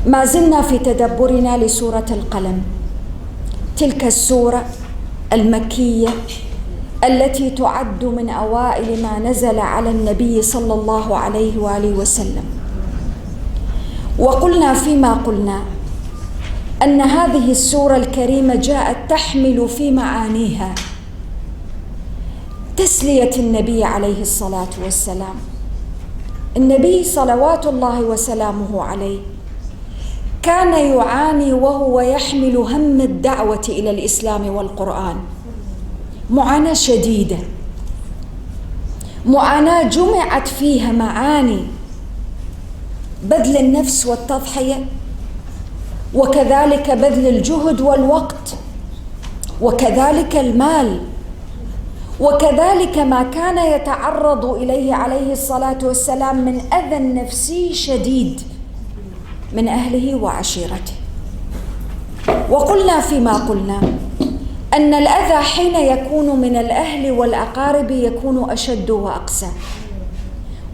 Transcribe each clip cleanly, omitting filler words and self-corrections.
ما زلنا في تدبرنا لسورة القلم، تلك السورة المكية التي تعد من أوائل ما نزل على النبي صلى الله عليه وآله وسلم. وقلنا فيما قلنا أن هذه السورة الكريمة جاءت تحمل في معانيها تسلية النبي عليه الصلاة والسلام. النبي صلوات الله وسلامه عليه كان يعاني وهو يحمل هم الدعوة إلى الإسلام والقرآن، معاناة شديدة، معاناة جمعت فيها معاني بذل النفس والتضحية، وكذلك بذل الجهد والوقت، وكذلك المال، وكذلك ما كان يتعرض إليه عليه الصلاة والسلام من أذى نفسي شديد من أهله وعشيرته. وقلنا فيما قلنا أن الأذى حين يكون من الأهل والأقارب يكون أشد وأقسى،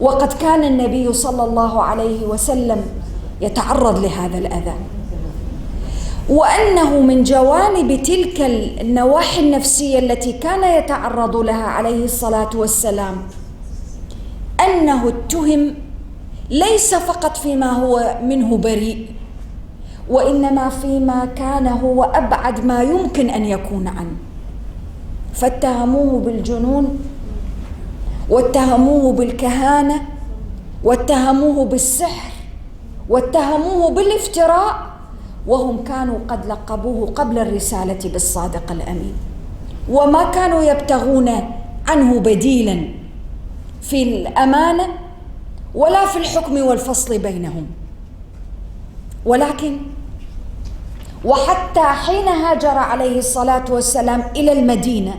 وقد كان النبي صلى الله عليه وسلم يتعرض لهذا الأذى، وأنه من جوانب تلك النواحي النفسية التي كان يتعرض لها عليه الصلاة والسلام أنه اتهم ليس فقط فيما هو منه بريء، وإنما فيما كان هو أبعد ما يمكن أن يكون عنه، فاتهموه بالجنون، واتهموه بالكهانة، واتهموه بالسحر، واتهموه بالافتراء، وهم كانوا قد لقبوه قبل الرسالة بالصادق الأمين، وما كانوا يبتغون عنه بديلا في الأمانة ولا في الحكم والفصل بينهم. ولكن وحتى حين هاجر عليه الصلاة والسلام إلى المدينة،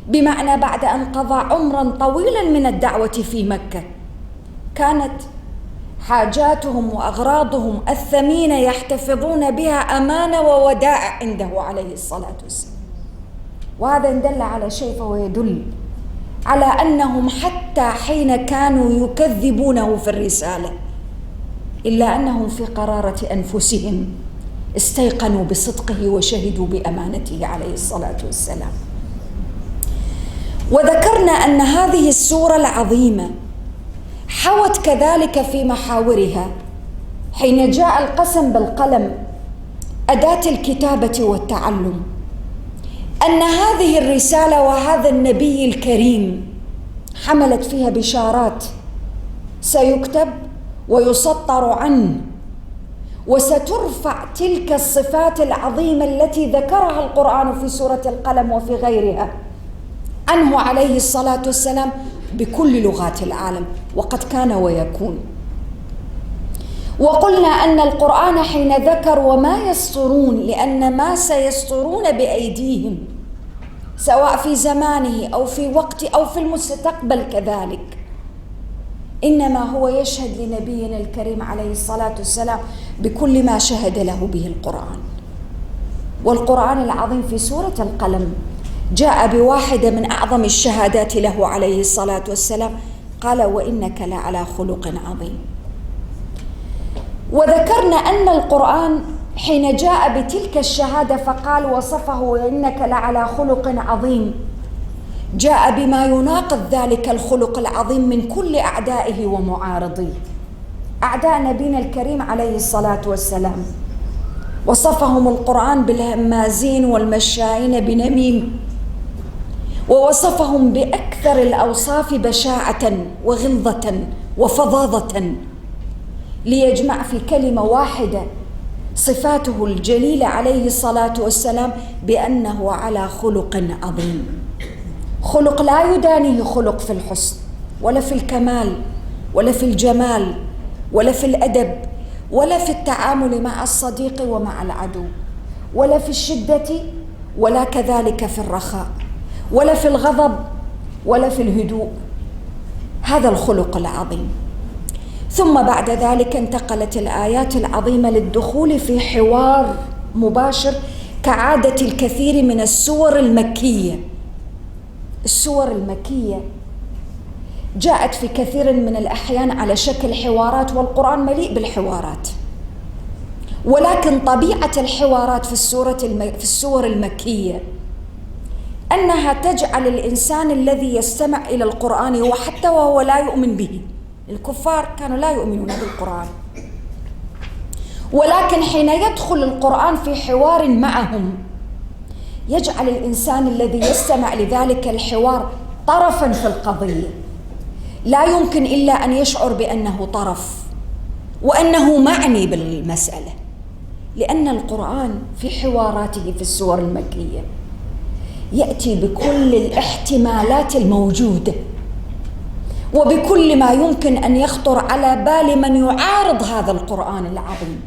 بمعنى بعد أن قضى عمرا طويلا من الدعوة في مكة، كانت حاجاتهم وأغراضهم الثمينة يحتفظون بها أمانة وودائع عنده عليه الصلاة والسلام. وهذا إن دل على شيء فهو يدل على أنهم حتى حين كانوا يكذبونه في الرسالة إلا أنهم في قرارة أنفسهم استيقنوا بصدقه وشهدوا بأمانته عليه الصلاة والسلام. وذكرنا أن هذه السورة العظيمة حوت كذلك في محاورها حين جاء القسم بالقلم أداة الكتابة والتعلم، أن هذه الرسالة وهذا النبي الكريم حملت فيها بشارات سيكتب ويسطر عنه، وسترفع تلك الصفات العظيمة التي ذكرها القرآن في سورة القلم وفي غيرها عنه عليه الصلاة والسلام بكل لغات العالم، وقد كان ويكون. وقلنا أن القرآن حين ذكر وما يسطرون، لأن ما سيسطرون بأيديهم سواء في زمانه أو في وقت أو في المستقبل كذلك، إنما هو يشهد لنبينا الكريم عليه الصلاة والسلام بكل ما شهد له به القرآن. والقرآن العظيم في سورة القلم جاء بواحدة من أعظم الشهادات له عليه الصلاة والسلام، قال: وإنك لعلى خلق عظيم. وذكرنا أن القرآن حين جاء بتلك الشهادة فقال وصفه وإنك لعلى خلق عظيم، جاء بما يناقض ذلك الخلق العظيم من كل أعدائه ومعارضيه. أعداء نبينا الكريم عليه الصلاة والسلام وصفهم القرآن بالهمازين والمشائين بنميم، ووصفهم بأكثر الأوصاف بشاعة وغلظة وفظاظة، ليجمع في كلمة واحدة صفاته الجليلة عليه الصلاة والسلام بأنه على خلق عظيم، خلق لا يدانيه خلق في الحسن ولا في الكمال ولا في الجمال ولا في الأدب ولا في التعامل مع الصديق ومع العدو، ولا في الشدة ولا كذلك في الرخاء، ولا في الغضب ولا في الهدوء. هذا الخلق العظيم. ثم بعد ذلك انتقلت الآيات العظيمة للدخول في حوار مباشر كعادة الكثير من السور المكية. السور المكية جاءت في كثير من الأحيان على شكل حوارات، والقرآن مليء بالحوارات. ولكن طبيعة الحوارات في السور المكية أنها تجعل الإنسان الذي يستمع إلى القرآن وحتى وهو لا يؤمن به، الكفار كانوا لا يؤمنون بالقرآن، ولكن حين يدخل القرآن في حوار معهم يجعل الإنسان الذي يستمع لذلك الحوار طرفاً في القضية، لا يمكن إلا أن يشعر بأنه طرف وأنه معني بالمسألة، لأن القرآن في حواراته في السور المكية يأتي بكل الاحتمالات الموجودة وبكل ما يمكن أن يخطر على بال من يعارض هذا القرآن العظيم،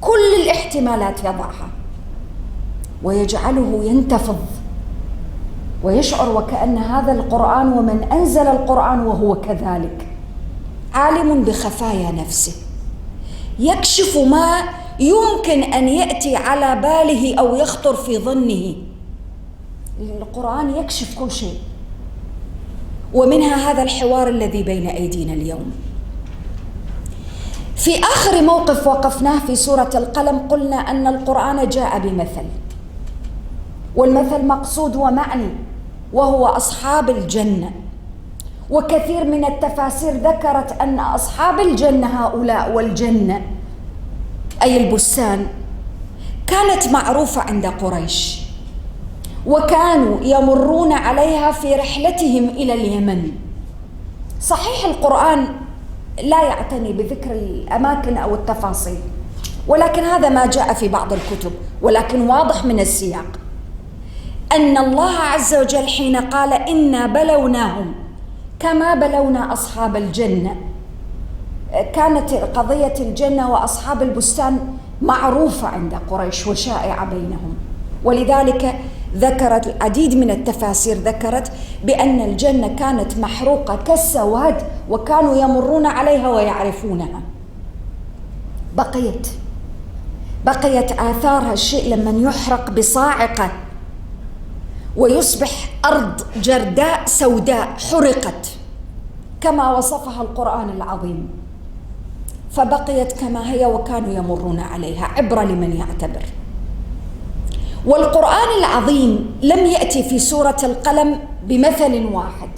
كل الاحتمالات يضعها ويجعله ينتفض ويشعر وكأن هذا القرآن ومن أنزل القرآن وهو كذلك عالم بخفايا نفسه، يكشف ما يمكن أن يأتي على باله أو يخطر في ظنه. القرآن يكشف كل شيء، ومنها هذا الحوار الذي بين أيدينا اليوم. في آخر موقف وقفناه في سورة القلم قلنا أن القرآن جاء بمثل، والمثل مقصود ومعني وهو أصحاب الجنة، وكثير من التفاسير ذكرت أن أصحاب الجنة هؤلاء والجنة أي البستان كانت معروفة عند قريش، وكانوا يمرون عليها في رحلتهم إلى اليمن. صحيح القرآن لا يعتني بذكر الأماكن أو التفاصيل، ولكن هذا ما جاء في بعض الكتب، ولكن واضح من السياق أن الله عز وجل حين قال إنا بلوناهم كما بلونا أصحاب الجنة، كانت قضية الجنة وأصحاب البستان معروفة عند قريش وشائعة بينهم، ولذلك ذكرت العديد من التفاسير ذكرت بأن الجنة كانت محروقة كالسواد وكانوا يمرون عليها ويعرفونها. بقيت آثارها الشيء لمن يحرق بصاعقة ويصبح أرض جرداء سوداء حرقت كما وصفها القرآن العظيم، فبقيت كما هي وكانوا يمرون عليها، عبرة لمن يعتبر. والقرآن العظيم لم يأتي في سورة القلم بمثل واحد،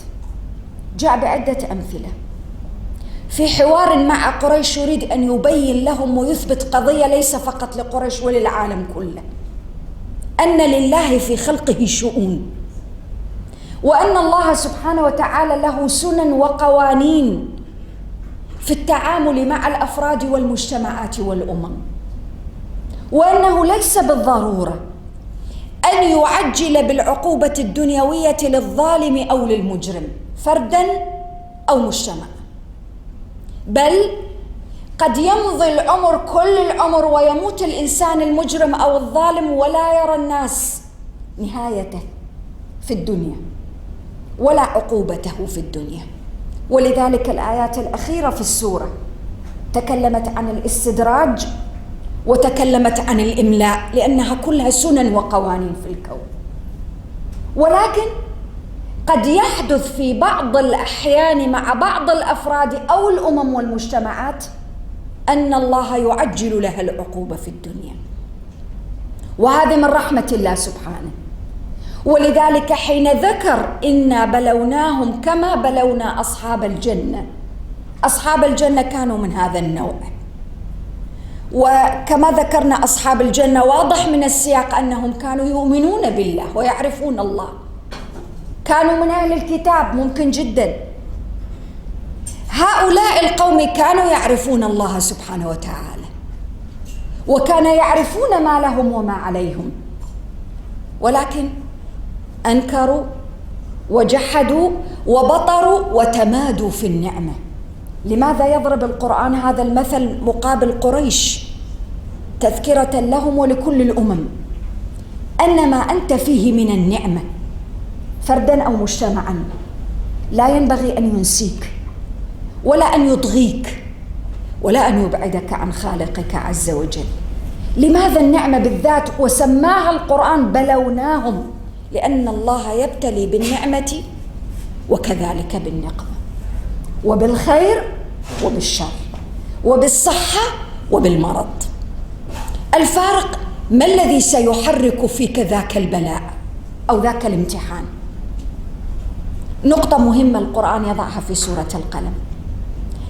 جاء بعدة أمثلة في حوار مع قريش يريد أن يبين لهم ويثبت قضية ليس فقط لقريش وللعالم كله، أن لله في خلقه شؤون، وأن الله سبحانه وتعالى له سنن وقوانين في التعامل مع الأفراد والمجتمعات والأمم، وأنه ليس بالضرورة أن يعجل بالعقوبة الدنيوية للظالم أو للمجرم فردا أو مجتمع، بل قد يمضي العمر كل العمر ويموت الإنسان المجرم أو الظالم ولا يرى الناس نهايته في الدنيا ولا عقوبته في الدنيا. ولذلك الآيات الأخيرة في السورة تكلمت عن الاستدراج وتكلمت عن الإملاء، لأنها كلها سنن وقوانين في الكون. ولكن قد يحدث في بعض الأحيان مع بعض الأفراد أو الأمم والمجتمعات أن الله يعجل لها العقوبة في الدنيا، وهذا من رحمة الله سبحانه. ولذلك حين ذكر إنا بلوناهم كما بلونا أصحاب الجنة، أصحاب الجنة كانوا من هذا النوع، وكما ذكرنا أصحاب الجنة واضح من السياق أنهم كانوا يؤمنون بالله ويعرفون الله، كانوا من أهل الكتاب ممكن جدا. هؤلاء القوم كانوا يعرفون الله سبحانه وتعالى، وكان يعرفون ما لهم وما عليهم، ولكن أنكروا وجحدوا وبطروا وتمادوا في النعمة. لماذا يضرب القرآن هذا المثل مقابل قريش؟ تذكرة لهم ولكل الأمم أن ما أنت فيه من النعمة فردا أو مجتمعا لا ينبغي أن ينسيك ولا أن يضغيك ولا أن يبعدك عن خالقك عز وجل. لماذا النعمة بالذات وسماها القرآن بلوناهم؟ لأن الله يبتلي بالنعمة وكذلك بالنقمة، وبالخير وبالشر، وبالصحة وبالمرض. الفارق ما الذي سيحرك فيك ذاك البلاء أو ذاك الامتحان. نقطة مهمة القرآن يضعها في سورة القلم.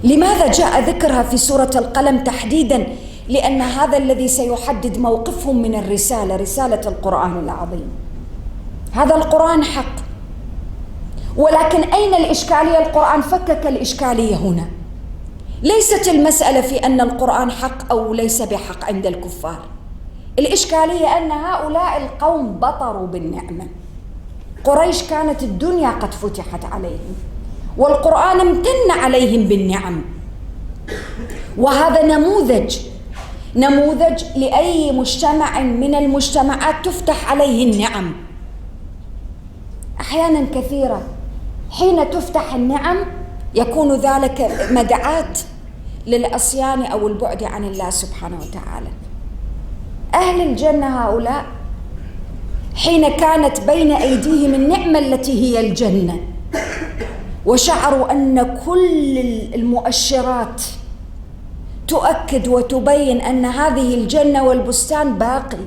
لماذا جاء ذكرها في سورة القلم تحديداً؟ لأن هذا الذي سيحدد موقفهم من الرسالة، رسالة القرآن العظيم. هذا القرآن حق، ولكن أين الإشكالية؟ القرآن فكك الإشكالية هنا. ليست المسألة في أن القرآن حق أو ليس بحق عند الكفار، الإشكالية أن هؤلاء القوم بطروا بالنعمة. قريش كانت الدنيا قد فتحت عليهم، والقرآن امتن عليهم بالنعم، وهذا نموذج لأي مجتمع من المجتمعات تفتح عليه النعم. أحيانا كثيرة حين تفتح النعم يكون ذلك مدعاة للعصيان أو البعد عن الله سبحانه وتعالى. أهل الجنة هؤلاء حين كانت بين أيديهم النعمة التي هي الجنة، وشعروا أن كل المؤشرات تؤكد وتبين أن هذه الجنة والبستان باقي،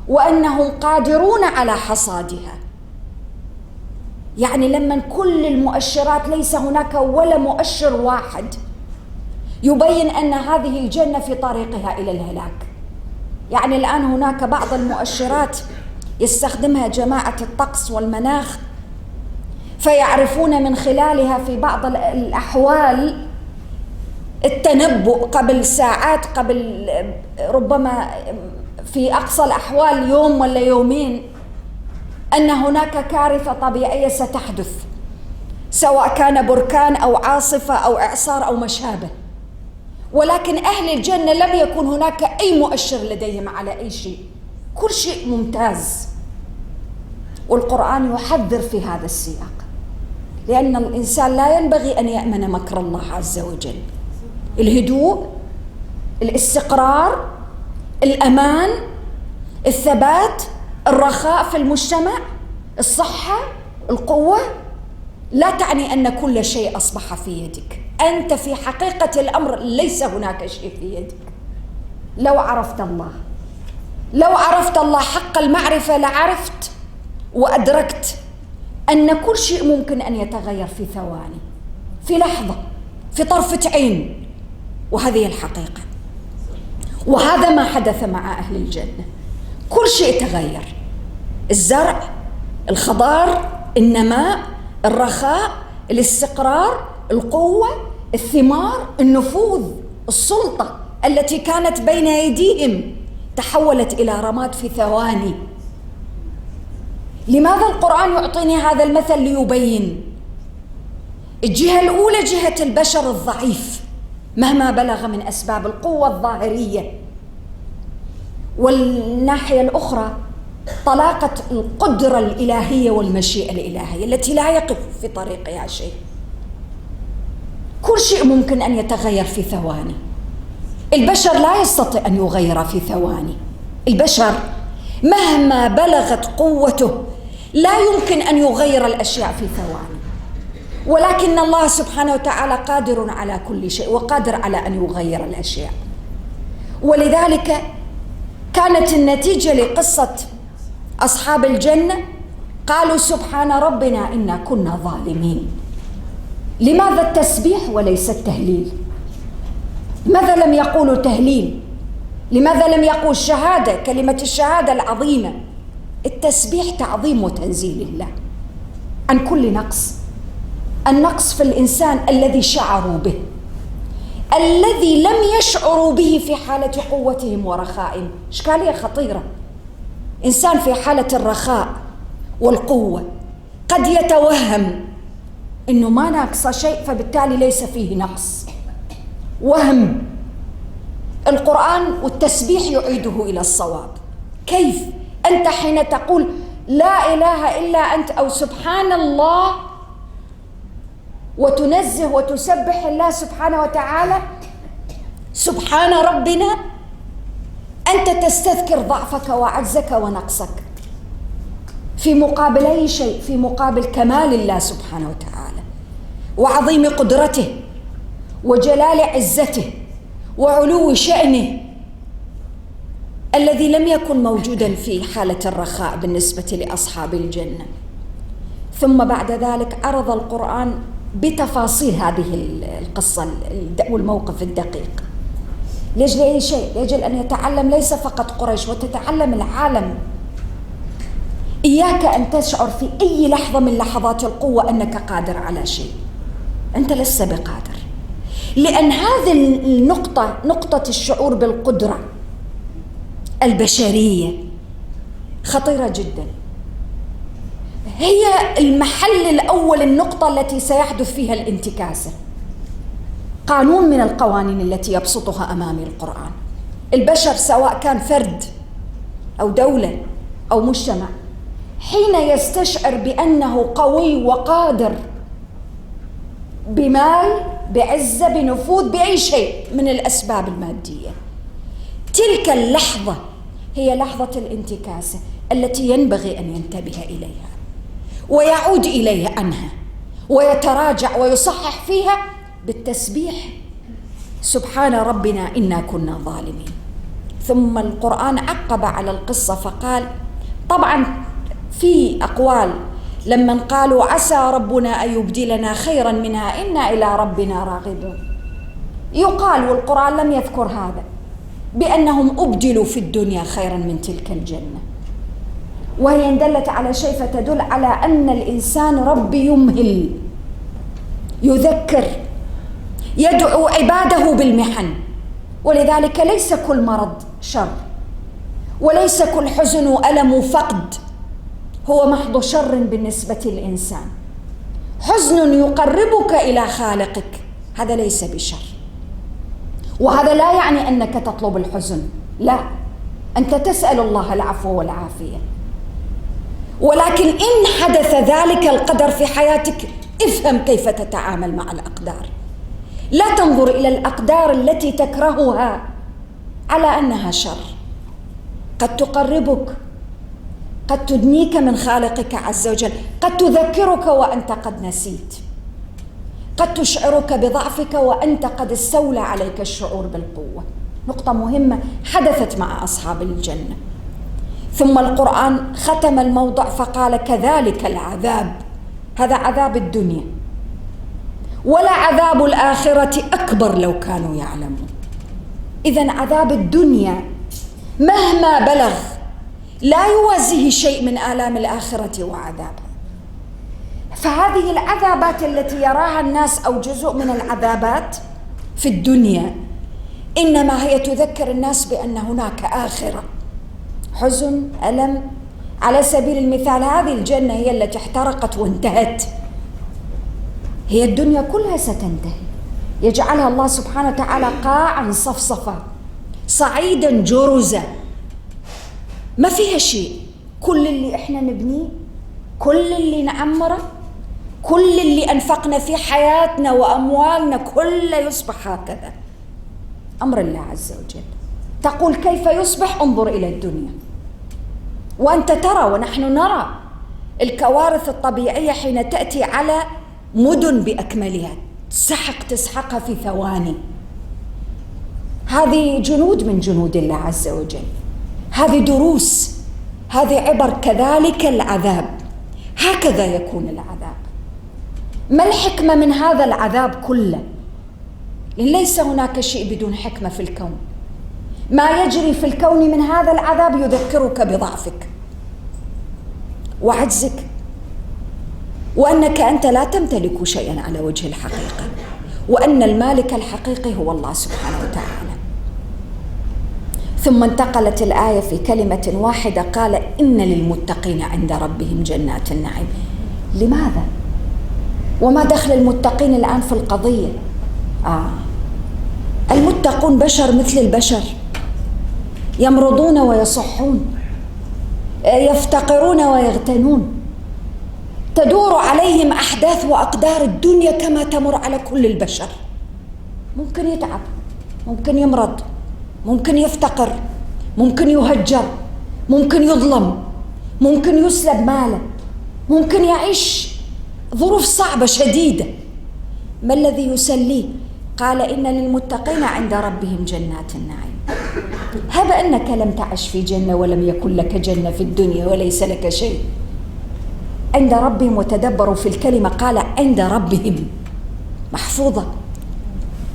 وأنهم قادرون على حصادها. يعني لما كل المؤشرات ليس هناك ولا مؤشر واحد يبين أن هذه الجنة في طريقها إلى الهلاك. يعني الآن هناك بعض المؤشرات يستخدمها جماعة الطقس والمناخ، فيعرفون من خلالها في بعض الأحوال التنبؤ قبل ساعات، قبل ربما في أقصى الأحوال يوم ولا يومين، أن هناك كارثة طبيعية ستحدث، سواء كان بركان أو عاصفة أو إعصار أو ما شابه. ولكن أهل الجنة لم يكن هناك أي مؤشر لديهم على أي شيء، كل شيء ممتاز. والقرآن يحذر في هذا السياق، لأن الإنسان لا ينبغي أن يأمن مكر الله عز وجل. الهدوء، الاستقرار، الأمان، الثبات، الرخاء في المجتمع، الصحة، القوة، لا تعني أن كل شيء أصبح في يدك. أنت في حقيقة الأمر ليس هناك شيء في يدك. لو عرفت الله حق المعرفة لعرفت وأدركت أن كل شيء ممكن أن يتغير في ثواني، في لحظة، في طرفة عين. وهذه الحقيقة، وهذا ما حدث مع أهل الجنة. كل شيء تغير، الزرع، الخضار، النماء، الرخاء، الاستقرار، القوة، الثمار، النفوذ، السلطة التي كانت بين أيديهم تحولت إلى رماد في ثواني. لماذا القرآن يعطيني هذا المثل؟ ليبين الجهة الأولى جهة البشر الضعيف مهما بلغ من أسباب القوة الظاهرية، والناحية الأخرى طلاقة القدرة الإلهية والمشيئة الإلهية التي لا يقف في طريقها شيء. كل شيء ممكن أن يتغير في ثواني. البشر لا يستطيع أن يغير في ثواني. البشر مهما بلغت قوته لا يمكن أن يغير الأشياء في ثواني، ولكن الله سبحانه وتعالى قادر على كل شيء، وقادر على أن يغير الأشياء. ولذلك كانت النتيجة لقصة أصحاب الجنة قالوا سبحان ربنا إنا كنا ظالمين. لماذا التسبيح وليس التهليل؟ لماذا لم يقولوا تهليل؟ لماذا لم يقول شهادة، كلمة الشهادة العظيمة؟ التسبيح تعظيم وتنزيه الله عن كل نقص. النقص في الإنسان الذي شعروا به، الذي لم يشعروا به في حالة قوتهم ورخائهم. إشكالية خطيرة. إنسان في حالة الرخاء والقوة قد يتوهم إنه ما ناقص شيء، فبالتالي ليس فيه نقص. وهم. القرآن والتسبيح يعيده إلى الصواب. كيف؟ أنت حين تقول لا إله إلا أنت أو سبحان الله وتنزه وتسبح الله سبحانه وتعالى، سبحان ربنا، أنت تستذكر ضعفك وعجزك ونقصك في مقابل أي شيء، في مقابل كمال الله سبحانه وتعالى وعظيم قدرته وجلال عزته وعلو شأنه. الذي لم يكن موجودا في حالة الرخاء بالنسبة لأصحاب الجنة. ثم بعد ذلك عرض القرآن بتفاصيل هذه القصة والموقف الدقيق لأجل أي شيء؟ لأجل أن يتعلم ليس فقط قريش وتتعلم العالم. إياك أن تشعر في أي لحظة من لحظات القوة أنك قادر على شيء، أنت لست بقادر، لأن هذه النقطة، نقطة الشعور بالقدرة البشرية، خطيرة جدا. هي المحل الأول، النقطة التي سيحدث فيها الانتكاسة. قانون من القوانين التي يبسطها أمامي القرآن: البشر سواء كان فرد أو دولة أو مجتمع، حين يستشعر بأنه قوي وقادر بمال، بعزة، بنفوذ، بأي شيء من الأسباب المادية، تلك اللحظة هي لحظة الانتكاسة التي ينبغي أن ينتبه إليها ويعود إليها عنها ويتراجع ويصحح فيها بالتسبيح: سبحان ربنا إنا كنا ظالمين. ثم القرآن عقب على القصة فقال، طبعا في أقوال لمن قالوا عسى ربنا أن يبدلنا خيرا منها إنا إلى ربنا راغبون، يقال والقرآن لم يذكر هذا بأنهم أبدلوا في الدنيا خيرا من تلك الجنة، وهي إن دلت على شيء فتدل على أن الإنسان رب يمهل، يذكر، يدعو عباده بالمحن. ولذلك ليس كل مرض شر، وليس كل حزن وألم وفقد هو محض شر بالنسبة للإنسان. حزن يقربك إلى خالقك هذا ليس بشر، وهذا لا يعني أنك تطلب الحزن، لا، أنت تسأل الله العفو والعافية. ولكن إن حدث ذلك القدر في حياتك، افهم كيف تتعامل مع الأقدار. لا تنظر إلى الأقدار التي تكرهها على أنها شر، قد تقربك، قد تدنيك من خالقك عز وجل، قد تذكرك وأنت قد نسيت، قد تشعرك بضعفك وأنت قد استولى عليك الشعور بالقوة. نقطة مهمة حدثت مع أصحاب الجنة. ثم القرآن ختم الموضع فقال: كذلك العذاب، هذا عذاب الدنيا، ولا عذاب الآخرة أكبر لو كانوا يعلمون. إذن عذاب الدنيا مهما بلغ لا يوازيه شيء من آلام الآخرة وعذابها. فهذه العذابات التي يراها الناس أو جزء من العذابات في الدنيا إنما هي تذكر الناس بأن هناك آخرة. حزن، ألم، على سبيل المثال هذه الجنة هي التي احترقت وانتهت، هي الدنيا كلها ستنتهي، يجعلها الله سبحانه وتعالى قاعا صفصفا صعيدا جرزا ما فيها شيء. كل اللي احنا نبنيه، كل اللي نعمره، كل اللي أنفقنا في حياتنا وأموالنا، كله يصبح هكذا. أمر الله عز وجل. تقول كيف يصبح؟ انظر إلى الدنيا وأنت ترى ونحن نرى الكوارث الطبيعية حين تأتي على مدن بأكملها، تسحقها في ثواني. هذه جنود من جنود الله عز وجل، هذه دروس، هذه عبر. كذلك العذاب، هكذا يكون العذاب. ما الحكمة من هذا العذاب كله؟ ليس هناك شيء بدون حكمة في الكون. ما يجري في الكون من هذا العذاب يذكرك بضعفك وعجزك، وأنك أنت لا تمتلك شيئا على وجه الحقيقة، وأن المالك الحقيقي هو الله سبحانه وتعالى. ثم انتقلت الآية في كلمة واحدة، قال: إن للمتقين عند ربهم جنات النعيم. لماذا؟ وما دخل المتقين الآن في القضية؟ المتقون بشر مثل البشر، يمرضون ويصحون، يفتقرون ويغتنون، تدور عليهم أحداث وأقدار الدنيا كما تمر على كل البشر. ممكن يتعب، ممكن يمرض، ممكن يفتقر، ممكن يهجر، ممكن يظلم، ممكن يسلب ماله، ممكن يعيش ظروف صعبة شديدة. ما الذي يسليه؟ قال: إن للمتقين عند ربهم جنات النعيم. هب أنك لم تعش في جنة ولم يكن لك جنة في الدنيا وليس لك شيء. عند ربهم، وتدبروا في الكلمة، قال عند ربهم محفوظة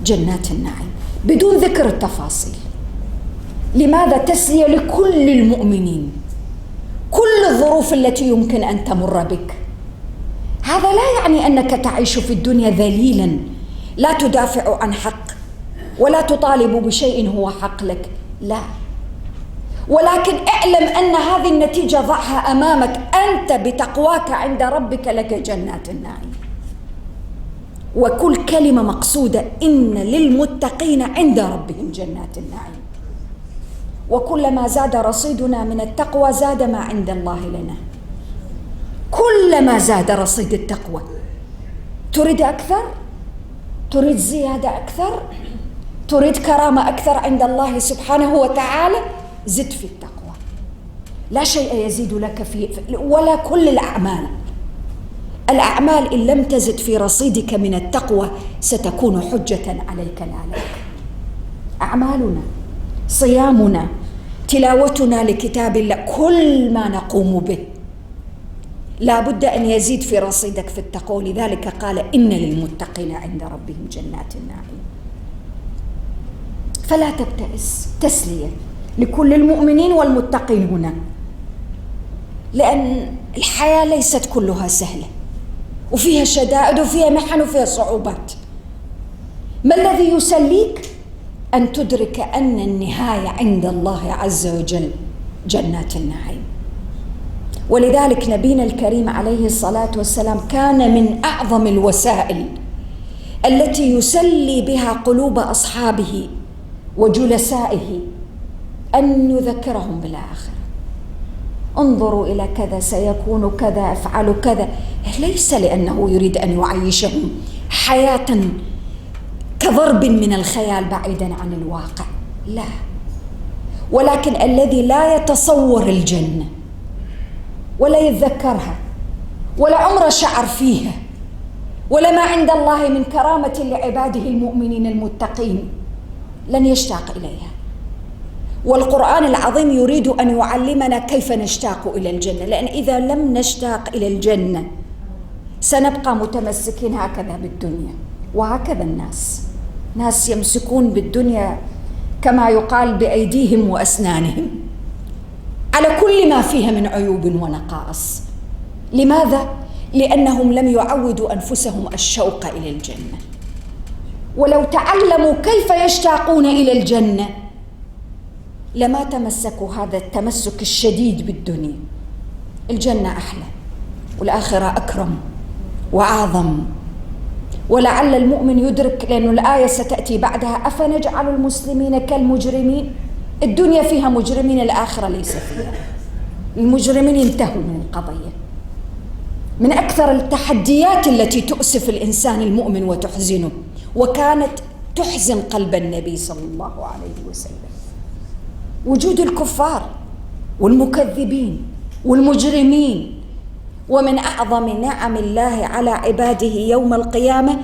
جنات النعيم بدون ذكر التفاصيل. لماذا؟ تسلية لكل المؤمنين، كل الظروف التي يمكن أن تمر بك. هذا لا يعني أنك تعيش في الدنيا ذليلا لا تدافع عن حق ولا تطالب بشيء هو حق لك، لا، ولكن اعلم أن هذه النتيجة ضعها أمامك، أنت بتقواك عند ربك لك جنات النعيم. وكل كلمة مقصودة، إن للمتقين عند ربهم جنات النعيم. وكلما زاد رصيدنا من التقوى زاد ما عند الله لنا. كلما زاد رصيد التقوى، تريد أكثر، تريد زيادة أكثر، تريد كرامة أكثر عند الله سبحانه وتعالى، زد في التقوى. لا شيء يزيد لك في ولا كل الأعمال. الأعمال إن لم تزد في رصيدك من التقوى ستكون حجة عليك لا عليك. أعمالنا، صيامنا، تلاوتنا لكتاب الله، كل ما نقوم به لا بد أن يزيد في رصيدك في التقوى. لذلك قال إن للمتقين عند ربهم جنات النعيم. فلا تبتئس، تسلية لكل المؤمنين والمتقين هنا، لأن الحياة ليست كلها سهلة، وفيها شدائد وفيها محن وفيها صعوبات. ما الذي يسليك؟ أن تدرك أن النهاية عند الله عز وجل جنات النعيم. ولذلك نبينا الكريم عليه الصلاة والسلام كان من أعظم الوسائل التي يسلي بها قلوب أصحابه وجلسائه أن يذكرهم بالآخرة. انظروا إلى كذا سيكون كذا، افعلوا كذا، ليس لأنه يريد أن يعيشهم حياة كضرب من الخيال بعيدا عن الواقع، لا، ولكن الذي لا يتصور الجنة ولا يتذكرها ولا عمره شعر فيها ولا ما عند الله من كرامة لعباده المؤمنين المتقين لن يشتاق إليها. والقرآن العظيم يريد أن يعلمنا كيف نشتاق إلى الجنة، لأن إذا لم نشتاق إلى الجنة سنبقى متمسكين هكذا بالدنيا. وهكذا ناس يمسكون بالدنيا كما يقال بأيديهم وأسنانهم على كل ما فيها من عيوب ونقائص. لماذا؟ لأنهم لم يعودوا أنفسهم الشوق إلى الجنة. ولو تعلموا كيف يشتاقون إلى الجنة لما تمسكوا هذا التمسك الشديد بالدنيا. الجنة أحلى والآخرة أكرم وأعظم. ولعل المؤمن يدرك، لأن الآية ستأتي بعدها: أفنجعل المسلمين كالمجرمين. الدنيا فيها مجرمين، الآخرة ليس فيها. المجرمين انتهوا من القضية. من أكثر التحديات التي تؤسف الإنسان المؤمن وتحزنه، وكانت تحزن قلب النبي صلى الله عليه وسلم، وجود الكفار والمكذبين والمجرمين. ومن أعظم نعم الله على عباده يوم القيامة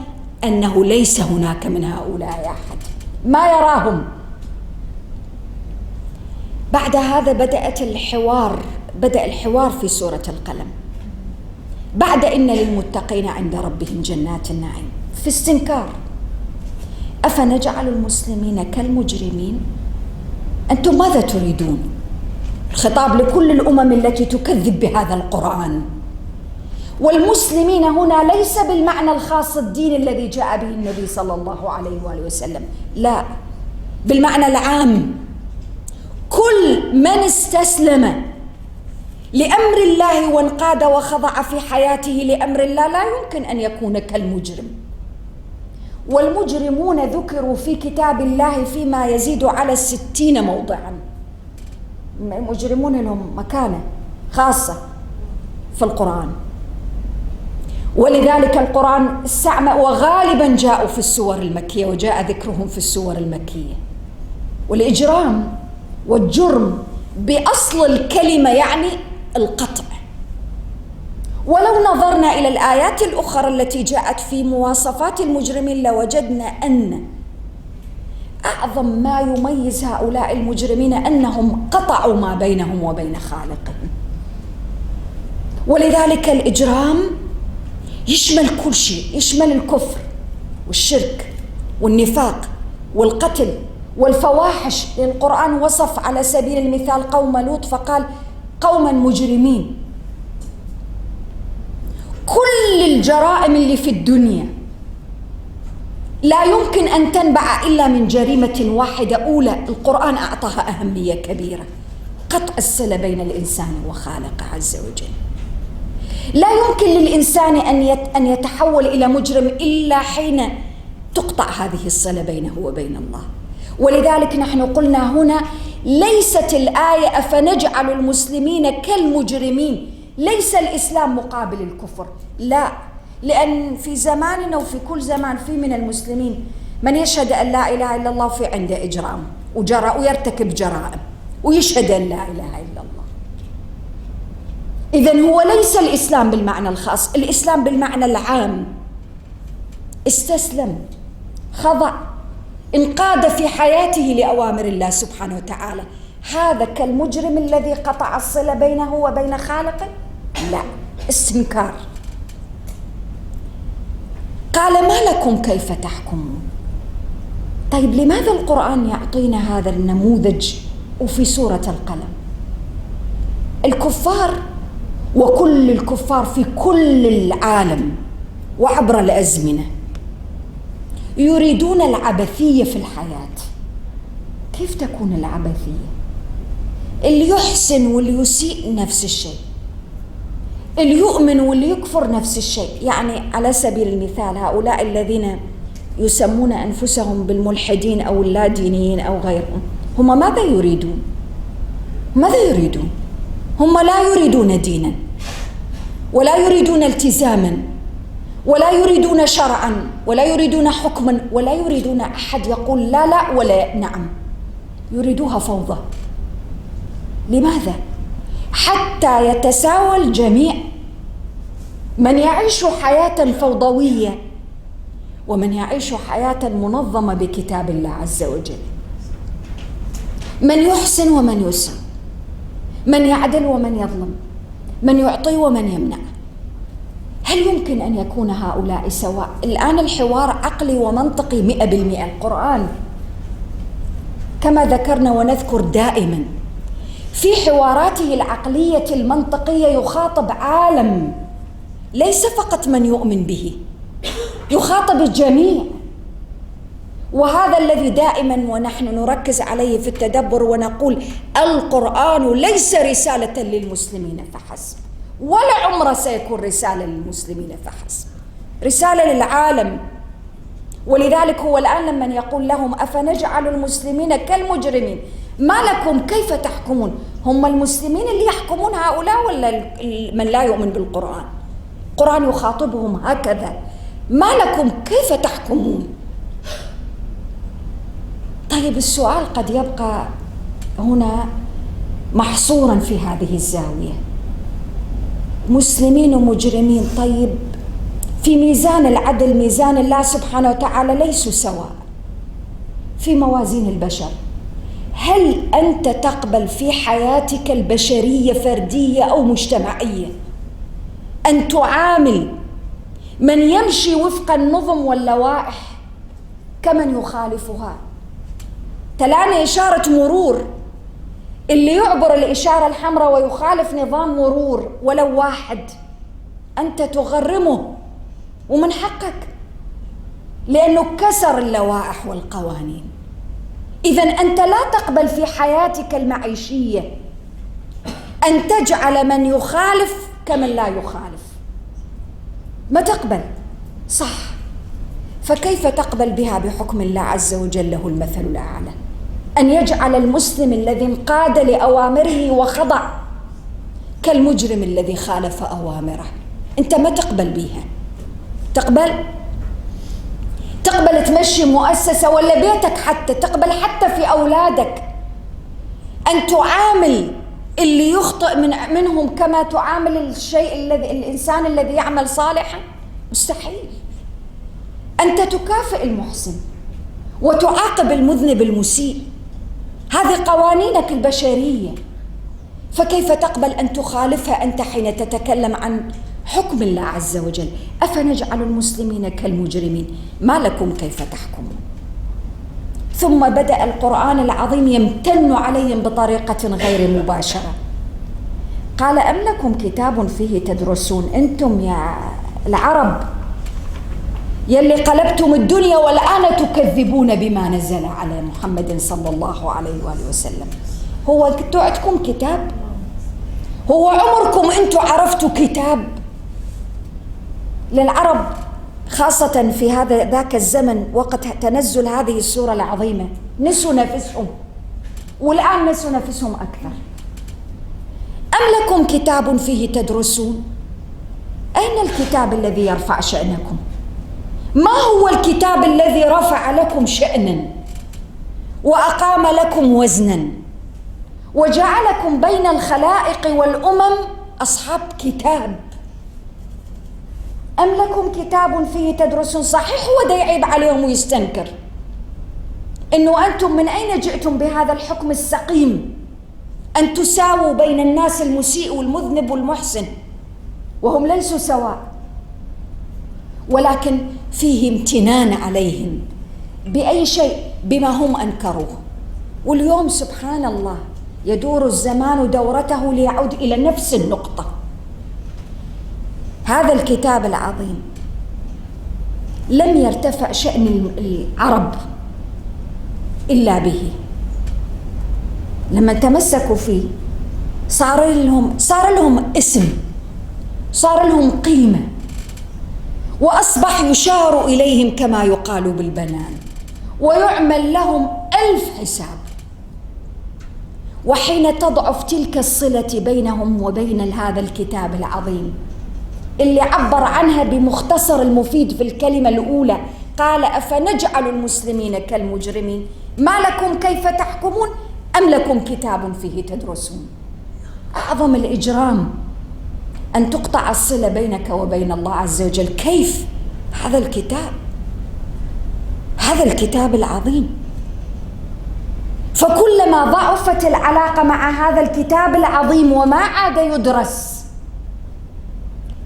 أنه ليس هناك من هؤلاء أحد، ما يراهم. بعد هذا بدأ الحوار في سورة القلم. بعد إن للمتقين عند ربهم جنات النعيم، في استنكار: أفنجعل المسلمين كالمجرمين؟ أنتم ماذا تريدون؟ الخطاب لكل الأمم التي تكذب بهذا القرآن. والمسلمين هنا ليس بالمعنى الخاص الدين الذي جاء به النبي صلى الله عليه وآله وسلم، لا، بالمعنى العام. كل من استسلم لأمر الله وانقاد وخضع في حياته لأمر الله لا يمكن أن يكون كالمجرم. والمجرمون ذكروا في كتاب الله فيما يزيد على 60 موضعا. المجرمون لهم مكانة خاصة في القرآن، ولذلك القرآن استعمل، وغالبا جاءوا في السور المكية، وجاء ذكرهم في السور المكية. والإجرام والجرم بأصل الكلمة يعني القطع. ولو نظرنا إلى الآيات الأخرى التي جاءت في مواصفات المجرمين لوجدنا أن أعظم ما يميز هؤلاء المجرمين أنهم قطعوا ما بينهم وبين خالقهم. ولذلك الإجرام يشمل كل شيء، يشمل الكفر والشرك والنفاق والقتل والفواحش. القرآن وصف على سبيل المثال قوم لوط فقال قوما مجرمين. كل الجرائم اللي في الدنيا لا يمكن أن تنبع إلا من جريمة واحدة أولى القرآن أعطاها أهمية كبيرة: قطع الصلة بين الإنسان وخالقه عز وجل. لا يمكن للإنسان أن يتحول إلى مجرم إلا حين تقطع هذه الصلة بينه وبين الله. ولذلك نحن قلنا هنا ليست الآية أفنجعل المسلمين كالمجرمين، ليس الإسلام مقابل الكفر، لا، لأن في زماننا وفي كل زمان في من المسلمين من يشهد أن لا إله إلا الله في عنده إجرام ويرتكب جرائم ويشهد أن لا إله إلا الله. إذن هو ليس الإسلام بالمعنى الخاص، الإسلام بالمعنى العام. استسلم، خضع، انقاد في حياته لأوامر الله سبحانه وتعالى. هذا كالمجرم الذي قطع الصلة بينه وبين خالقه؟ لا، استنكار. قال ما لكم كيف تحكمون؟ طيب لماذا القرآن يعطينا هذا النموذج وفي سورة القلم؟ الكفار وكل الكفار في كل العالم وعبر الأزمنة يريدون العبثية في الحياة. كيف تكون العبثية؟ اللي يحسن واللي يسيء نفس الشيء، اللي يؤمن واللي يكفر نفس الشيء. يعني على سبيل المثال هؤلاء الذين يسمون أنفسهم بالملحدين أو اللادينيين أو غيرهم، هم ماذا يريدون؟ ماذا يريدون؟ هم لا يريدون دينا ولا يريدون التزاما ولا يريدون شرعا ولا يريدون حكما ولا يريدون أحد يقول لا لا ولا نعم، يريدوها فوضى. لماذا؟ حتى يتساوى الجميع، من يعيش حياة فوضوية ومن يعيش حياة منظمة بكتاب الله عز وجل، من يحسن ومن يسيء، من يعدل ومن يظلم، من يعطي ومن يمنع. هل يمكن أن يكون هؤلاء سواء؟ الآن الحوار عقلي ومنطقي 100%. القرآن كما ذكرنا ونذكر دائما في حواراته العقلية المنطقية يخاطب عالم، ليس فقط من يؤمن به، يخاطب الجميع. وهذا الذي دائما ونحن نركز عليه في التدبر ونقول القرآن ليس رسالة للمسلمين فحسب، ولا عمره سيكون رسالة للمسلمين فحسب، رسالة للعالم. ولذلك هو الآن لما يقول لهم أفنجعل المسلمين كالمجرمين ما لكم كيف تحكمون، هم المسلمين اللي يحكمون هؤلاء ولا من لا يؤمن بالقرآن؟ القرآن يخاطبهم هكذا: ما لكم كيف تحكمون. طيب السؤال قد يبقى هنا محصورا في هذه الزاوية: مسلمين ومجرمين، طيب في ميزان العدل ميزان الله سبحانه وتعالى ليسوا سواء في موازين البشر. هل أنت تقبل في حياتك البشرية فردية أو مجتمعية أن تعامل من يمشي وفق النظم واللوائح كمن يخالفها؟ تلاني إشارة مرور، اللي يعبر الإشارة الحمراء ويخالف نظام مرور ولو واحد أنت تغرمه ومن حقك لأنه كسر اللوائح والقوانين. إذن أنت لا تقبل في حياتك المعيشية أن تجعل من يخالف كمن لا يخالف، ما تقبل، صح؟ فكيف تقبل بها بحكم الله عز وجل له المثل الأعلى؟ أن يجعل المسلم الذي انقاد لأوامره وخضع كالمجرم الذي خالف أوامره. أنت ما تقبل بها. تقبل تمشي مؤسسة ولا بيتك، حتى تقبل حتى في أولادك أن تعامل اللي يخطئ منهم كما تعامل الإنسان الذي يعمل صالحا؟ مستحيل. أنت تكافئ المحسن وتعاقب المذنب المسيء. هذه قوانينك البشرية، فكيف تقبل أن تخالفها أنت حين تتكلم عن حكم الله عز وجل؟ أفنجعل المسلمين كالمجرمين؟ ما لكم كيف تحكمون؟ ثم بدأ القرآن العظيم يمتن عليهم بطريقة غير مباشرة. قال: أم لكم كتاب فيه تدرسون؟ أنتم يا العرب يلي قلبتم الدنيا والآن تكذبون بما نزل على محمد صلى الله عليه وآله وسلم. هو انتوا عندكم كتاب؟ هو عمركم انتوا عرفتوا كتاب؟ للعرب خاصة في ذاك الزمن وقت تنزل هذه السورة العظيمة نسوا نفسهم، والآن نسوا نفسهم أكثر. أم لكم كتاب فيه تدرسون؟ أين الكتاب الذي يرفع شأنكم؟ ما هو الكتاب الذي رفع لكم شأنا وأقام لكم وزنا وجعلكم بين الخلائق والأمم أصحاب كتاب؟ أم لكم كتاب فيه تدرسون؟ صحيح هو ده يعيب عليهم ويستنكر إنه أنتم من أين جئتم بهذا الحكم السقيم أن تساووا بين الناس المسيء والمذنب والمحسن، وهم ليسوا سواء. ولكن فيه امتنان عليهم بأي شيء؟ بما هم أنكروه. واليوم سبحان الله يدور الزمان دورته ليعود إلى نفس النقطة. هذا الكتاب العظيم لم يرتفع شأن العرب إلا به. لما تمسكوا فيه صار لهم اسم، صار لهم قيمة، وأصبح يشار إليهم كما يقال بالبنان، ويعمل لهم 1000 حساب. وحين تضعف تلك الصلة بينهم وبين هذا الكتاب العظيم اللي عبر عنها بمختصر المفيد في الكلمة الأولى، قال: أفنجعل المسلمين كالمجرمين؟ ما لكم كيف تحكمون؟ أم لكم كتاب فيه تدرسون؟ أعظم الإجرام أن تقطع الصلة بينك وبين الله عز وجل. كيف؟ هذا الكتاب العظيم. فكلما ضعفت العلاقة مع هذا الكتاب العظيم وما عاد يدرس،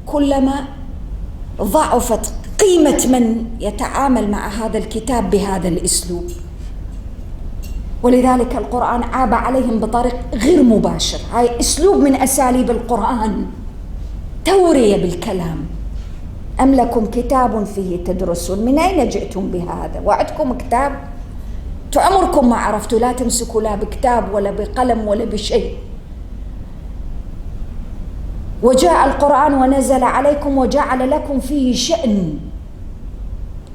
كلما ضعفت قيمة من يتعامل مع هذا الكتاب بهذا الأسلوب. ولذلك القرآن عاب عليهم بطريق غير مباشر. هاي أسلوب من أساليب القرآن، تورية بالكلام. أم لكم كتاب فيه تدرسون؟ من أين جئتم بهذا؟ وعدكم كتاب؟ عمركم ما عرفتوا، لا تمسكوا لا بكتاب ولا بقلم ولا بشيء. وجاء القرآن ونزل عليكم وجعل لكم فيه شأن،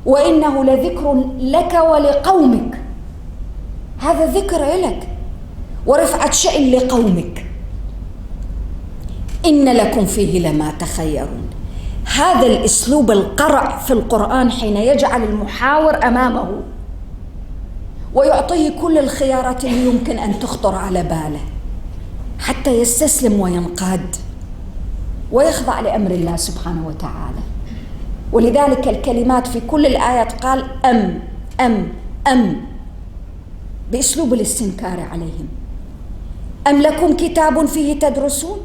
وإنه لذكر لك ولقومك. هذا ذكر لك ورفعة شأن لقومك. إن لكم فيه لما تخيرون. هذا الأسلوب القرع في القرآن حين يجعل المحاور أمامه ويعطيه كل الخيارات اللي يمكن أن تخطر على باله حتى يستسلم وينقاد ويخضع لأمر الله سبحانه وتعالى. ولذلك الكلمات في كل الآيات قال أم أم أم بأسلوب الاستنكار عليهم. أم لكم كتاب فيه تدرسون؟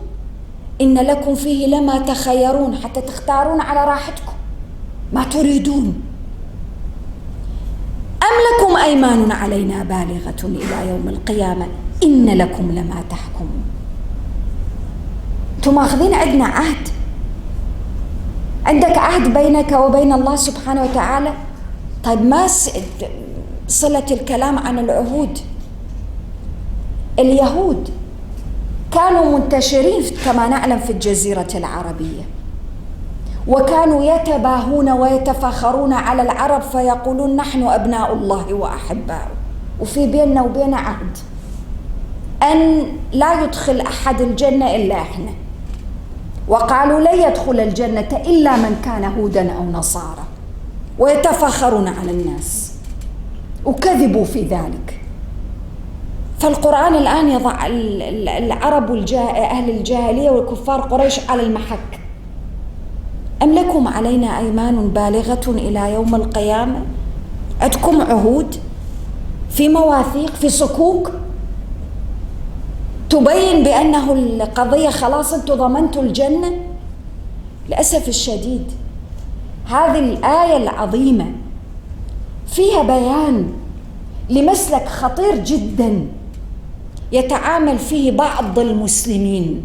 إن لكم فيه لما تخيرون، حتى تختارون على راحتكم ما تريدون. أم لكم أيمان علينا بالغة إلى يوم القيامة إن لكم لما تحكمون. أنتم أخذين عندنا عهد، عندك عهد بينك وبين الله سبحانه وتعالى. طيب ما صلة الكلام عن العهود؟ اليهود كانوا منتشرين كما نعلم في الجزيرة العربية، وكانوا يتباهون ويتفاخرون على العرب فيقولون نحن أبناء الله وأحباؤه، وفي بيننا وبين عهد أن لا يدخل أحد الجنة إلا إحنا، وقالوا لن يدخل الجنة إلا من كان هودا أو نصارى، ويتفاخرون على الناس وكذبوا في ذلك. فالقرآن الآن يضع العرب أهل الجاهلية والكفار قريش على المحك. أم لكم علينا أيمان بالغة إلى يوم القيامة؟ عندكم عهود، في مواثيق، في صكوك تبين بأنه القضية خلاص أنتم ضمنتوا الجنة. للأسف الشديد هذه الآية العظيمة فيها بيان لمسلك خطير جدا يتعامل فيه بعض المسلمين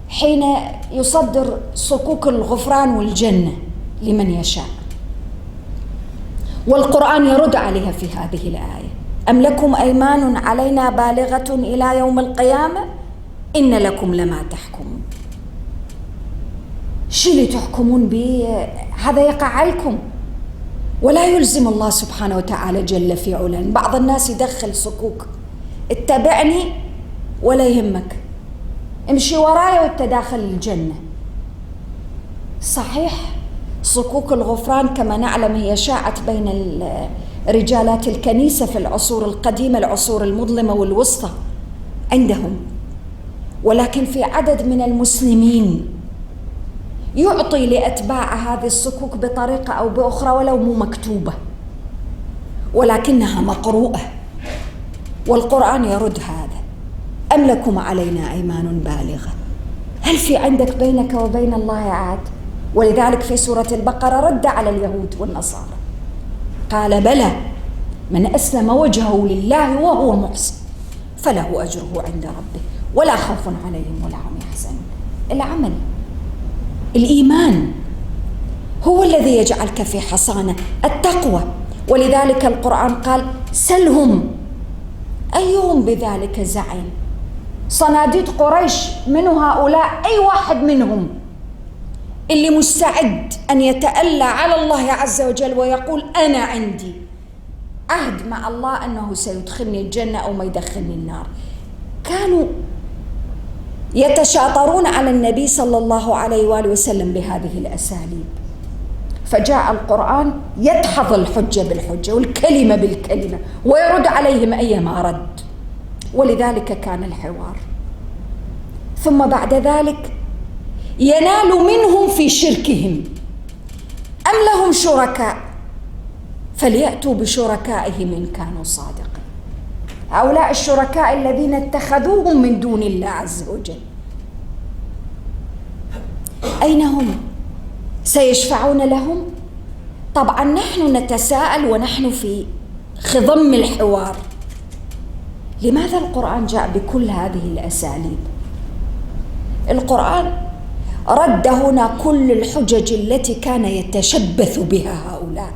حين يصدر صكوك الغفران والجنة لمن يشاء، والقرآن يرد عليها في هذه الآية: أم لكم أيمان علينا بالغة إلى يوم القيامة إن لكم لما تحكمون. شو اللي تحكمون به هذا يقع عليكم، ولا يلزم الله سبحانه وتعالى جل في علاه. بعض الناس يدخل صكوك: اتبعني ولا يهمك، امشي ورايا وانت داخل الجنة. صحيح صكوك الغفران كما نعلم هي شاعت بين رجالات الكنيسة في العصور القديمة، العصور المظلمة والوسطى عندهم، ولكن في عدد من المسلمين يعطي لأتباع هذه الصكوك بطريقة أو بأخرى ولو مو مكتوبة، ولكنها مقروءة، والقرآن يرد هذا: أم لكم علينا أيمان بالغة. هل في عندك بينك وبين الله عهد؟ ولذلك في سورة البقرة رد على اليهود والنصارى قال: بلى من أسلم وجهه لله وهو محسن فله أجره عند ربه ولا خوف عليهم ولا هم يحزنون. العمل، الإيمان هو الذي يجعلك في حصانة، التقوى. ولذلك القرآن قال: سلهم أيهم بذلك زعيم. صناديد قريش من هؤلاء أي واحد منهم اللي مستعد أن يتألى على الله عز وجل ويقول أنا عندي عهد مع الله أنه سيدخلني الجنة أو ما يدخلني النار، كانوا يتشاطرون على النبي صلى الله عليه وآله وسلم بهذه الأساليب. فجاء القرآن يدحض الحجة بالحجة والكلمة بالكلمة ويرد عليهم أيما رد، ولذلك كان الحوار. ثم بعد ذلك ينال منهم في شركهم: أم لهم شركاء فليأتوا بشركائهم إن كانوا صادقين. هؤلاء الشركاء الذين اتخذوهم من دون الله عز وجل أين هم؟ سيشفعون لهم؟ طبعا نحن نتساءل ونحن في خضم الحوار: لماذا القرآن جاء بكل هذه الأساليب؟ القرآن رد هنا كل الحجج التي كان يتشبث بها هؤلاء.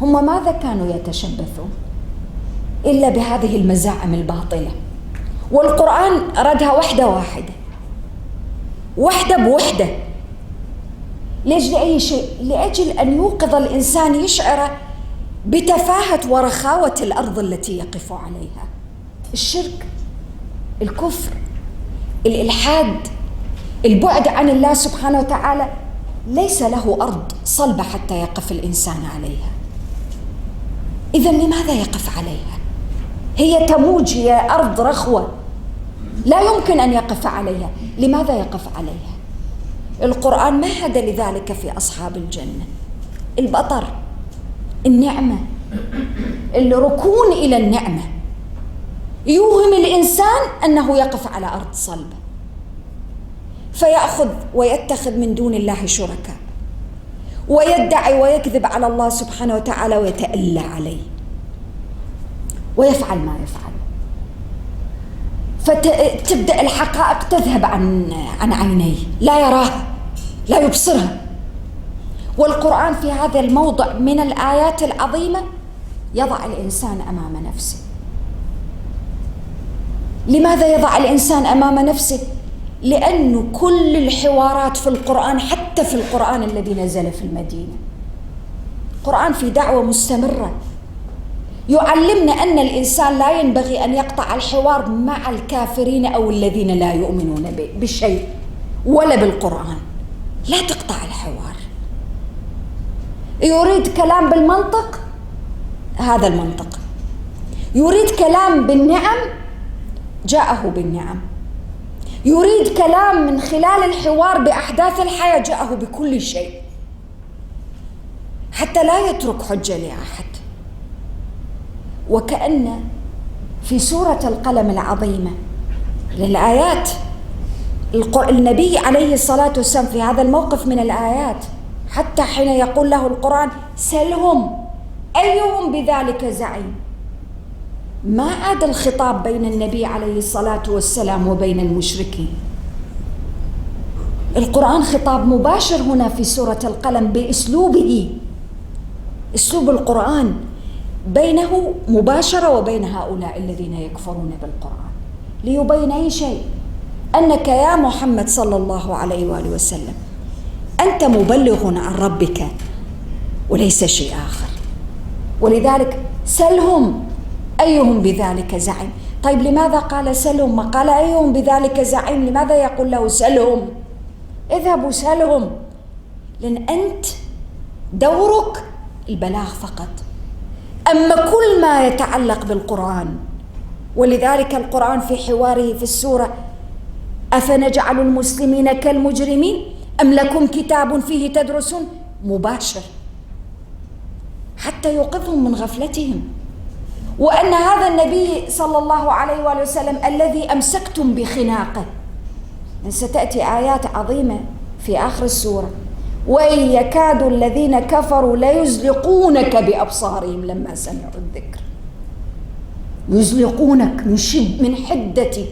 هم ماذا كانوا يتشبثون إلا بهذه المزاعم الباطلة؟ والقرآن ردها وحدة واحدة، وحدة بوحدة. ليش؟ لأي شيء، لأجل أن يوقظ الإنسان يشعر بتفاهة ورخاوة الأرض التي يقف عليها. الشرك، الكفر، الإلحاد، البعد عن الله سبحانه وتعالى ليس له أرض صلبة حتى يقف الإنسان عليها. إذن لماذا يقف عليها؟ هي تموج، هي أرض رخوة لا يمكن أن يقف عليها. لماذا يقف عليها؟ القرآن مهد لذلك في أصحاب الجنة: البطر، النعمة، الركون إلى النعمة يوهم الإنسان أنه يقف على أرض صلبة، فيأخذ ويتخذ من دون الله شركاء ويدعي ويكذب على الله سبحانه وتعالى ويتألى عليه ويفعل ما يفعل، فتبدأ الحقائق تذهب عن عينيه، لا يراها، لا يبصرها. والقرآن في هذا الموضع من الآيات العظيمة يضع الإنسان أمام نفسه. لماذا يضع الإنسان أمام نفسه؟ لأن كل الحوارات في القرآن، حتى في القرآن الذي نزل في المدينة، القرآن في دعوة مستمرة يعلمنا أن الإنسان لا ينبغي أن يقطع الحوار مع الكافرين أو الذين لا يؤمنون بشيء ولا بالقرآن. لا تقطع الحوار. يريد كلام بالمنطق، هذا المنطق. يريد كلام بالنعم، جاءه بالنعم. يريد كلام من خلال الحوار بأحداث الحياة، جاءه بكل شيء. حتى لا يترك حجة لأحد. وكأن في سورة القلم العظيمة للآيات النبي عليه الصلاة والسلام في هذا الموقف من الآيات، حتى حين يقول له القرآن سلهم أيهم بذلك زعيم، ما عاد الخطاب بين النبي عليه الصلاة والسلام وبين المشركين. القرآن خطاب مباشر هنا في سورة القلم بأسلوبه، أسلوب القرآن بينه مباشرة وبين هؤلاء الذين يكفرون بالقرآن، ليبين أي شيء، أنك يا محمد صلى الله عليه وآله وسلم أنت مبلغ عن ربك وليس شيء آخر. ولذلك سلهم أيهم بذلك زعيم. طيب لماذا قال سلهم ما قال أيهم بذلك زعيم؟ لماذا يقول له سلهم؟ اذهبوا سلهم، لأن أنت دورك البلاغ فقط، أما كل ما يتعلق بالقرآن. ولذلك القرآن في حواره في السورة أفنجعل المسلمين كالمجرمين أم لكم كتاب فيه تدرسون مباشر، حتى يوقظهم من غفلتهم، وأن هذا النبي صلى الله عليه وآله وسلم الذي أمسكتم بخناقه. ستأتي آيات عظيمة في آخر السورة، وإن يكاد الذين كفروا ليزلقونك بأبصارهم لما سمعوا الذكر. يزلقونك من حدة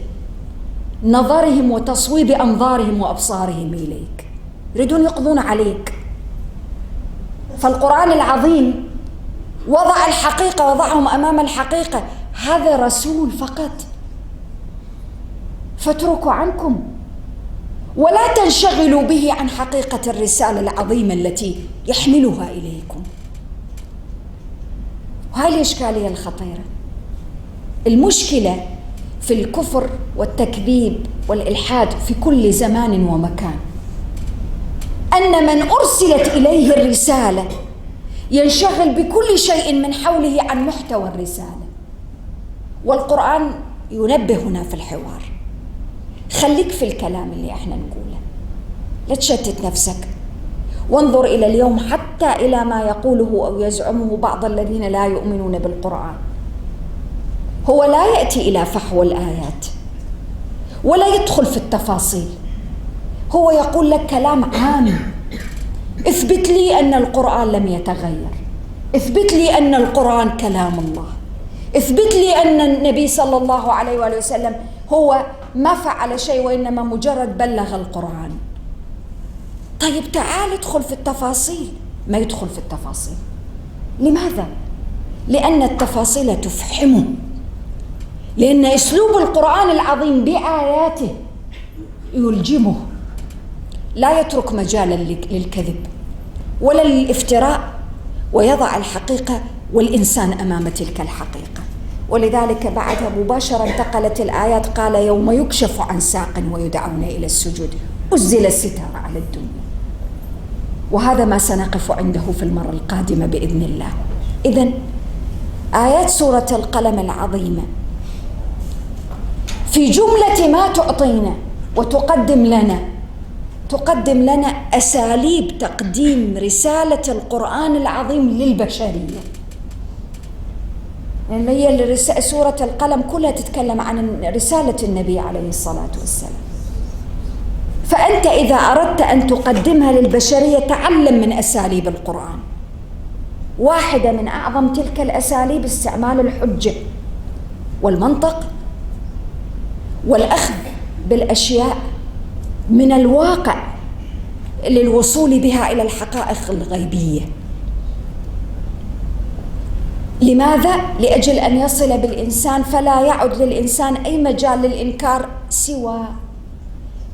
نظرهم وتصويب أنظارهم وأبصارهم إليك، يريدون يقضون عليك. فالقرآن العظيم وضع الحقيقة، وضعهم أمام الحقيقة، هذا رسول فقط، فاتركوا عنكم ولا تنشغلوا به عن حقيقة الرسالة العظيمة التي يحملها إليكم. وهذه الإشكالية الخطيرة. المشكلة في الكفر والتكذيب والإلحاد في كل زمان ومكان أن من أرسلت إليه الرسالة ينشغل بكل شيء من حوله عن محتوى الرسالة. والقرآن ينبه هنا في الحوار، خليك في الكلام اللي احنا نقوله، لا تشتت نفسك، وانظر إلى اليوم حتى إلى ما يقوله أو يزعمه بعض الذين لا يؤمنون بالقرآن. هو لا يأتي إلى فحوى الآيات ولا يدخل في التفاصيل، هو يقول لك كلام عام، اثبت لي أن القرآن لم يتغير، اثبت لي أن القرآن كلام الله، اثبت لي أن النبي صلى الله عليه وآله وسلم هو ما فعل شيء وإنما مجرد بلغ القرآن. طيب تعال ادخل في التفاصيل. ما يدخل في التفاصيل. لماذا؟ لأن التفاصيل تفحمه، لأن أسلوب القرآن العظيم بآياته يلجمه، لا يترك مجالا للكذب ولا للافتراء، ويضع الحقيقة والإنسان أمام تلك الحقيقة. ولذلك بعدها مباشرة انتقلت الآيات، قال يوم يكشف عن ساق ويدعون إلى السجود أزل الستار على الدنيا. وهذا ما سنقف عنده في المرة القادمة بإذن الله. إذن آيات سورة القلم العظيمة في جملة ما تعطينا تقدم لنا أساليب تقديم رسالة القرآن العظيم للبشرية. يعني هي سورة القلم كلها تتكلم عن رسالة النبي عليه الصلاة والسلام. فأنت إذا أردت أن تقدمها للبشرية تعلم من أساليب القرآن. واحدة من أعظم تلك الأساليب استعمال الحجة والمنطق والأخذ بالأشياء من الواقع للوصول بها إلى الحقائق الغيبية. لماذا؟ لأجل أن يصل بالإنسان فلا يعد للإنسان أي مجال للإنكار سوى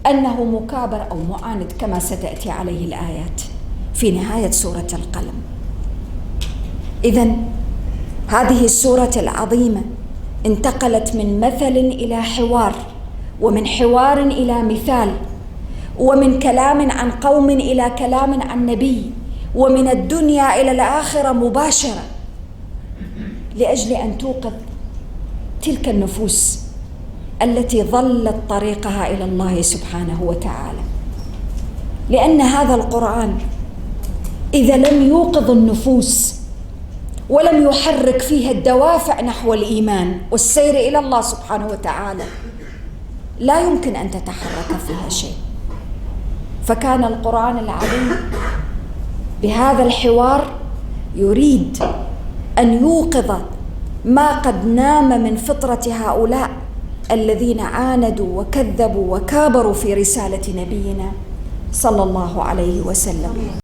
أنه مكابر أو معاند، كما ستأتي عليه الآيات في نهاية سورة القلم. إذن هذه السورة العظيمة انتقلت من مثل إلى حوار، ومن حوار إلى مثال، ومن كلام عن قوم إلى كلام عن نبي، ومن الدنيا إلى الآخرة مباشرة، لأجل أن توقظ تلك النفوس التي ضلت طريقها إلى الله سبحانه وتعالى. لأن هذا القرآن إذا لم يوقظ النفوس ولم يحرك فيها الدوافع نحو الإيمان والسير إلى الله سبحانه وتعالى لا يمكن أن تتحرك فيها شيء. فكان القرآن العظيم بهذا الحوار يريد أن يوقظ ما قد نام من فطرة هؤلاء الذين عاندوا وكذبوا وكابروا في رسالة نبينا صلى الله عليه وسلم.